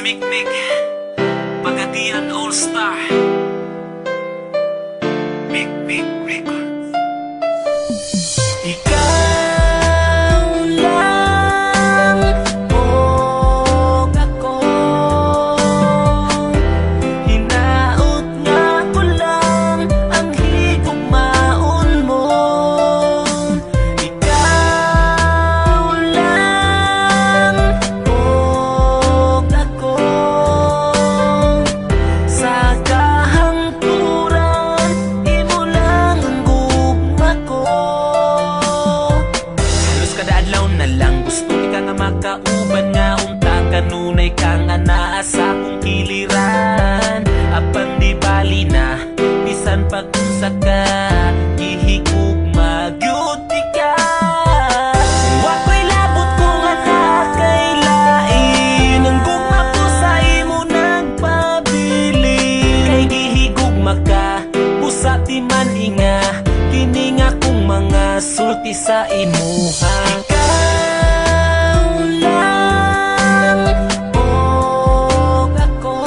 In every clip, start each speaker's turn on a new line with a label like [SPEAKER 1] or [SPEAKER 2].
[SPEAKER 1] Mikmik, Pagadian All-Star, Mikmik Records.
[SPEAKER 2] Ikaw lang o ako, hinaot nga ko lang ang higugmaon mo. Ikaw lang o ako, sa kahangturan imo lang ang gugma ko. Halos kada adlaw na lang gusto ka nga makauban nga unta kanunay kang anaa sa akong kiliran. Apan di bali na bisan pag-unsa ka gihigugma gyud ka. Wako'y labot ko nga nakailain ang gugma ko sa imo nagpabili. Kay gihigugma ka busa di man inga kini nga kong mga sulti sa imuha. Ikaw lang o ako,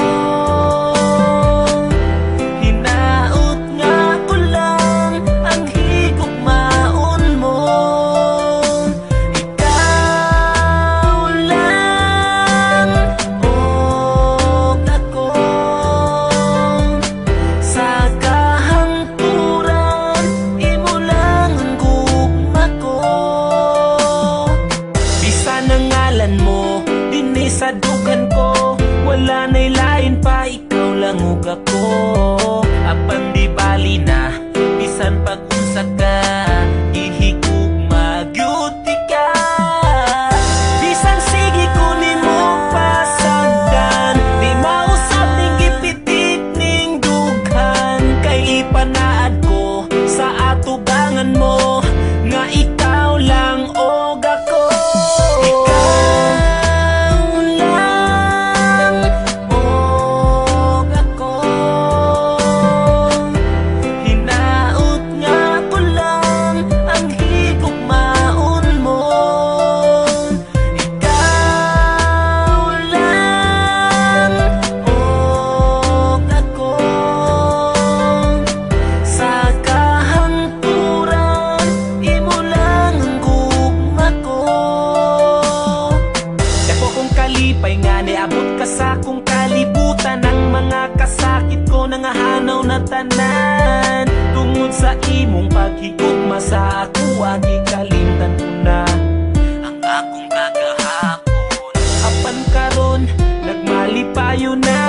[SPEAKER 2] hinaot nga ko lang ang higugmaon mo. Ikaw lang o ako, sa kahangturan imo lang ang gugma ko. Bisan ang ngalan mo dinhi sa dugan ko, wala na'y lain pa, ikaw lang ug ako. Apan di bali na bisan pag-unsa ka gihigugma gyud ka. Bisan sige ko nimo pasagdan, di mausap ning gipitik ning dughan. Kay ipanaad ko sa atubangan mo nga ikaw lang og ako. Ikaw lang og ako, hinaot nga ko lang ang higugmaon mo. Ikaw lang og ako, sa kahangturan imo lang ang gugma ko. Dako kong kalipay nga niabot ka sa akong kalibutan. Ang mga kasakit ko nangahanaw na tanan tungod sa imong paghigugma sa ako. Gikalimtan ko na ang akong kagahapon. Apan karon nagmalipayo na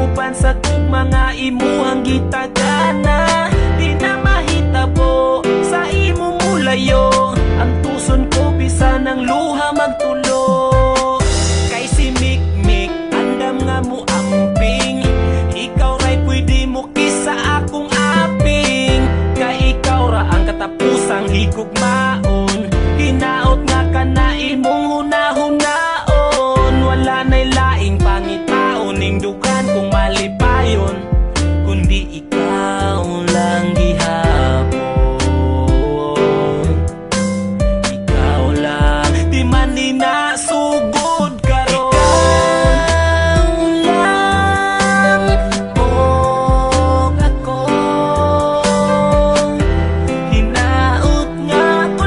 [SPEAKER 2] upan sa tugma nga imuhang gitagana. Di na mahitabo sa imong mulayo ang tuson ko bisan ang luha magtulo. Kay si Mikmik andam nga mo amping, ikaw ra'y pwede mo kisa akong aping. Kay ikaw ra ang katapusang higugmaon, hinaot nga ka na imong hunahunahon. Wala na'y laing pangitaon ning dugan kung malipayon, kundi ikaw lang gihapon. Ikaw lang di man ninasugod karon. Ikaw lang og ako, hinaot nga ko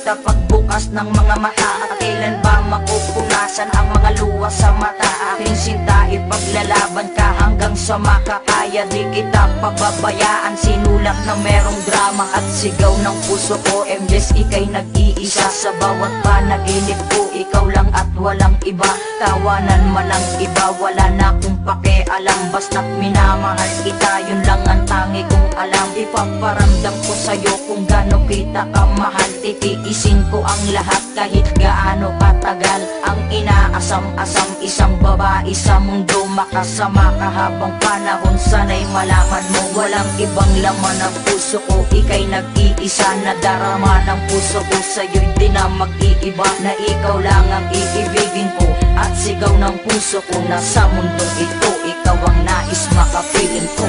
[SPEAKER 3] kita pagbukas ng mga mata. At kailan ba mapupunasan ang mga luha sa mata? Aking sinta, ipaglalaban ka hanggang sa makakaya. Di kita pababayaan, sinulat na merong drama. At sigaw ng puso ko, MJs, ika'y nag-iisa. Sa bawat panaginip ko, ikaw lang at walang iba. Tawanan man ang iba, wala na akong pakialam. Basta't minamahal kita, yun lang ang tangi kong alam. Ipaparamdam ko sa'yo kung gaano kita kamahal. Titiisin ko ang lahat kahit gaano katagal. Ang inaasam-asam, isang babae sa mundo. Makasama ka habang panahon, sana'y malaman mo walang ibang laman ng puso ko. Ika'y nag-iisa, nadarama ng puso ko. Sa'yo'y di na mag-iiba, na ikaw lang ang iibigin ko. At sigaw ng puso ko na sa mundong ito, ikaw ang nais makapiling ko.